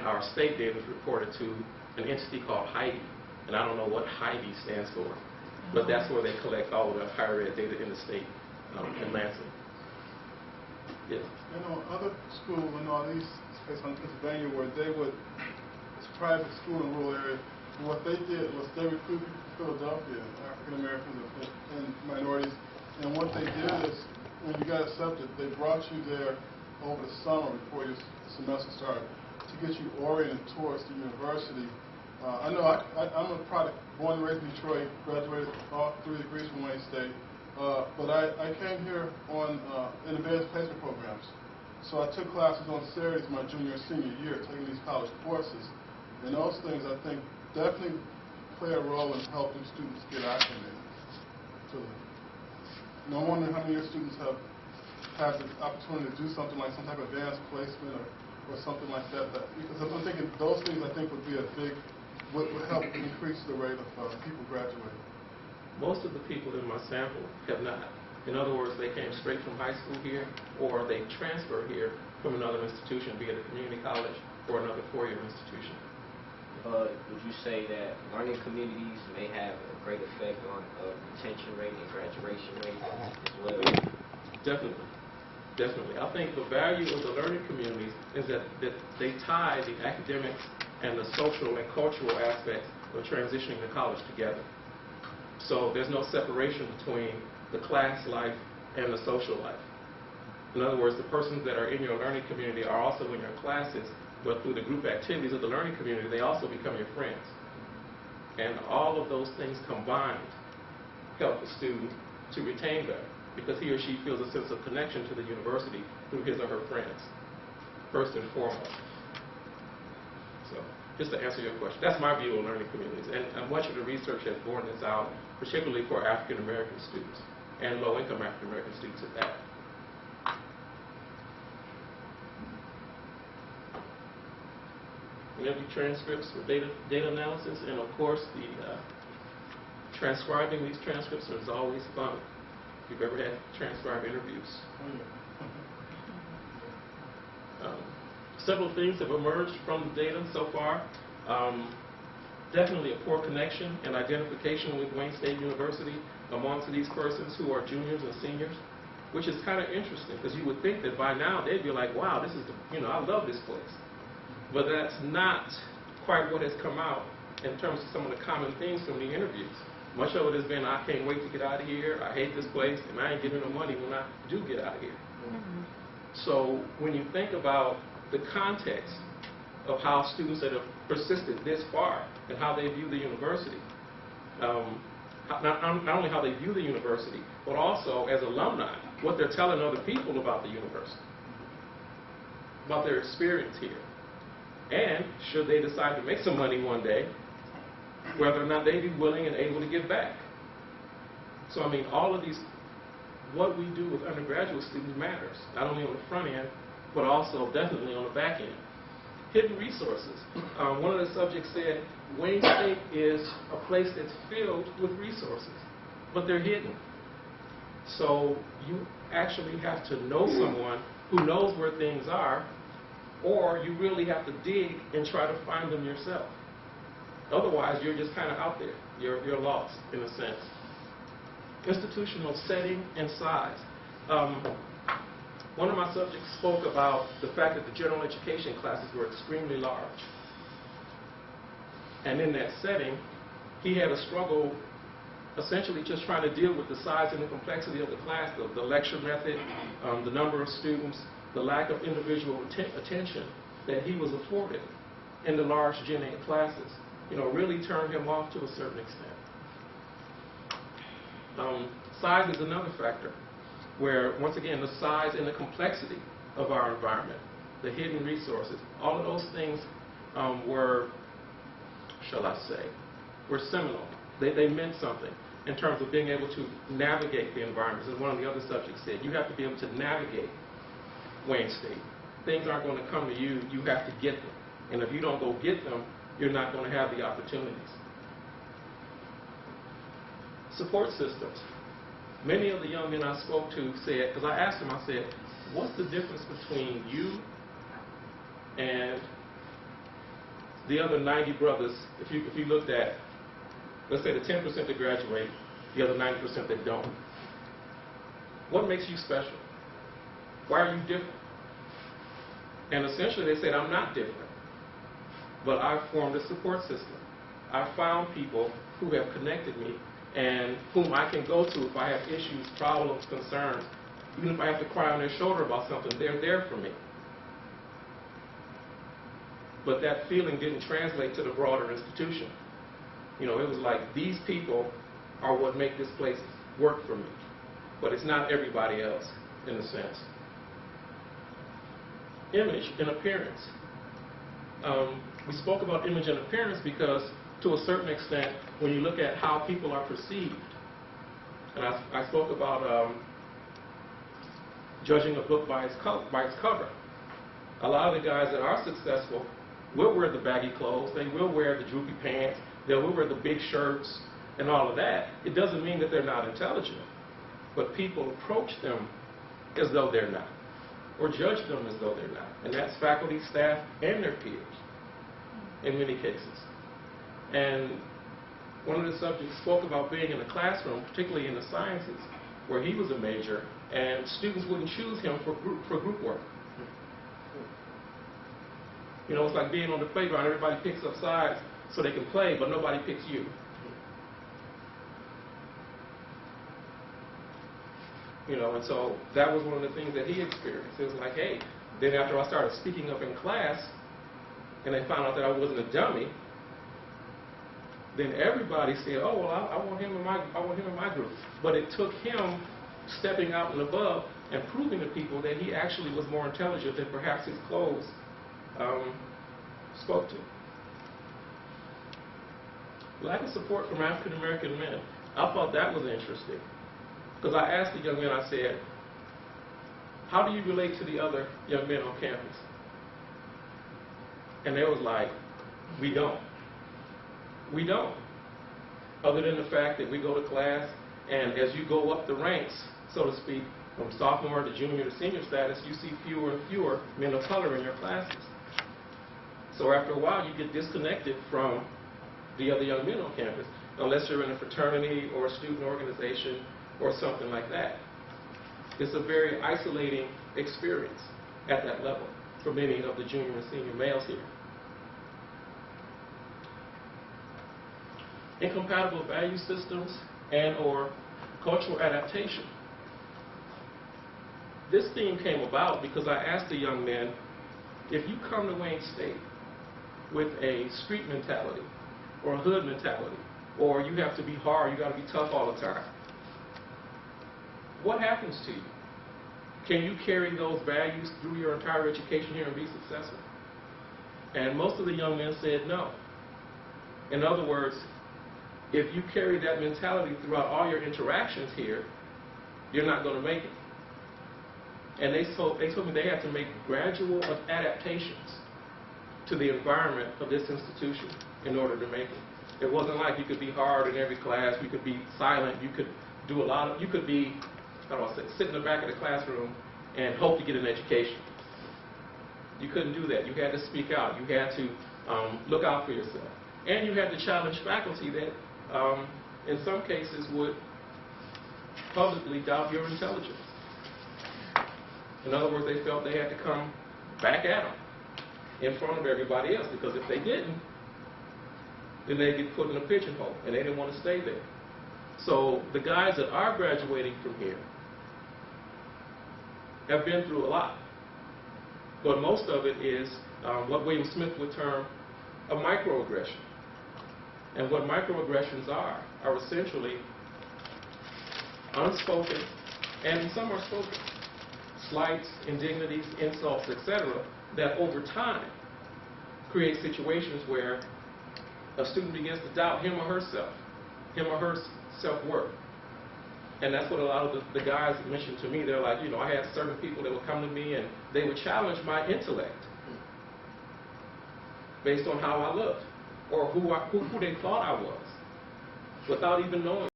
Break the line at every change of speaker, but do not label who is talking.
our state data is reported to an entity called HIDE, and I don't know what HIDE stands for, but that's where they collect all of the higher ed data in the state in Lansing. Yes.
You know, other schools in all these states in Pennsylvania where they would, it's a private school in a rural area, and what they did was they recruited people from Philadelphia, African Americans and minorities, and what they did is when you got accepted, they brought you there over the summer before your semester started to get you oriented towards the university. I know I'm a product born and raised in Detroit, graduated all 3 degrees from Wayne State, but I came here on in advanced placement programs. So I took classes on Saturdays my junior and senior year, taking these college courses. And those things I think definitely play a role in helping students get acclimated to them. And I'm wondering how many of your students have had the opportunity to do something like some type of advanced placement or something like that. Because I'm thinking those things I think would be a big, would help increase the rate of people graduating.
Most of the people in my sample have not. In other words, they came straight from high school here, or they transferred here from another institution, be it a community college or another four-year institution.
Would you say that learning communities may have a great effect on retention rate and graduation rate as well?
Definitely. Definitely. I think the value of the learning communities is that they tie the academics and the social and cultural aspects of transitioning to college together. So there's no separation between the class life and the social life. In other words, the persons that are in your learning community are also in your classes, but through the group activities of the learning community, they also become your friends. And all of those things combined help the student to retain better, because he or she feels a sense of connection to the university through his or her friends, first and foremost. So, just to answer your question, that's my view on learning communities. And much of the research has borne this out, particularly for African American students and low-income African American students at that. Interview transcripts for data analysis, and of course the transcribing these transcripts is always fun. If you've ever had transcribed interviews. Several things have emerged from the data so far. Definitely a poor connection and identification with Wayne State University amongst these persons who are juniors and seniors, which is kind of interesting, because you would think that by now they'd be like, wow, this is I love this place. But that's not quite what has come out in terms of some of the common themes from the interviews. Much of it has been, I can't wait to get out of here, I hate this place, and I ain't getting no money when I do get out of here. Mm-hmm. So when you think about the context of how students that have persisted this far and how they view the university, not only how they view the university, but also as alumni, what they're telling other people about the university, about their experience here. And should they decide to make some money one day, whether or not they'd be willing and able to give back. So, I mean, all of these, what we do with undergraduate students matters, not only on the front end, but also definitely on the back end. Hidden resources. One of the subjects said, Wayne State is a place that's filled with resources, but they're hidden. So you actually have to know someone who knows where things are, or you really have to dig and try to find them yourself. Otherwise, you're just kind of out there. You're lost, in a sense. Institutional setting and size. One of my subjects spoke about the fact that the general education classes were extremely large. And in that setting, he had a struggle essentially just trying to deal with the size and the complexity of the class, the lecture method, the number of students, the lack of individual attention that he was afforded in the large Gen 8 classes, really turned him off to a certain extent. Size is another factor, where, once again, the size and the complexity of our environment, the hidden resources, all of those things were, shall I say, were seminal. They meant something in terms of being able to navigate the environment. As one of the other subjects said, you have to be able to navigate Wayne State. Things aren't going to come to you, you have to get them. And if you don't go get them, you're not going to have the opportunities. Support systems. Many of the young men I spoke to said, because I asked them, I said, what's the difference between you and the other 90 brothers, if you looked at, let's say the 10% that graduate, the other 90% that don't, what makes you special? Why are you different? And essentially they said, I'm not different, but I've formed a support system. I've found people who have connected me and whom I can go to if I have issues, problems, concerns. Even if I have to cry on their shoulder about something, they're there for me. But that feeling didn't translate to the broader institution. You know, it was like, these people are what make this place work for me. But it's not everybody else, in a sense. Image and appearance. We spoke about image and appearance because, to a certain extent, when you look at how people are perceived, and I spoke about judging a book by its cover. A lot of the guys that are successful will wear the baggy clothes, they will wear the droopy pants, they will wear the big shirts and all of that. It doesn't mean that they're not intelligent, but people approach them as though they're not, or judge them as though they're not. And that's faculty, staff, and their peers in many cases. And one of the subjects spoke about being in the classroom, particularly in the sciences, where he was a major, and students wouldn't choose him for group work. You know, it's like being on the playground. Everybody picks up sides so they can play, but nobody picks you. You know, and so that was one of the things that he experienced. It was like, hey, then after I started speaking up in class, and they found out that I wasn't a dummy, then everybody said, oh, well, I want him in my group. But it took him stepping out and above and proving to people that he actually was more intelligent than perhaps his clothes spoke to. Lack of support from African American men. I thought that was interesting. Because I asked the young men, I said, how do you relate to the other young men on campus? And they was like, we don't. We don't. Other than the fact that we go to class, and as you go up the ranks, so to speak, from sophomore to junior to senior status, you see fewer and fewer men of color in your classes. So after a while, you get disconnected from the other young men on campus, unless you're in a fraternity or a student organization or something like that. It's a very isolating experience at that level for many of the junior and senior males here. Incompatible value systems and or cultural adaptation. This theme came about because I asked the young men, if you come to Wayne State with a street mentality or a hood mentality, or you have to be hard, you got to be tough all the time, what happens to you? Can you carry those values through your entire education here and be successful? And most of the young men said no. In other words, if you carry that mentality throughout all your interactions here, you're not going to make it. And they told me they had to make gradual adaptations to the environment of this institution in order to make it. It wasn't like you could be hard in every class, you could be silent, you could do a lot of, you could be, how do I say, sit in the back of the classroom and hope to get an education. You couldn't do that. You had to speak out. You had to look out for yourself. And you had to challenge faculty that, in some cases, would publicly doubt your intelligence. In other words, they felt they had to come back at them in front of everybody else, because if they didn't, then they'd get put in a pigeonhole, and they didn't want to stay there. So the guys that are graduating from here have been through a lot. But most of it is what William Smith would term a microaggression. And what microaggressions are essentially unspoken, and some are spoken, slights, indignities, insults, etc., that over time create situations where a student begins to doubt him or her self-worth. And that's what a lot of the guys mentioned to me. They're like, you know, I had certain people that would come to me and they would challenge my intellect based on how I looked or who they thought I was, without even knowing.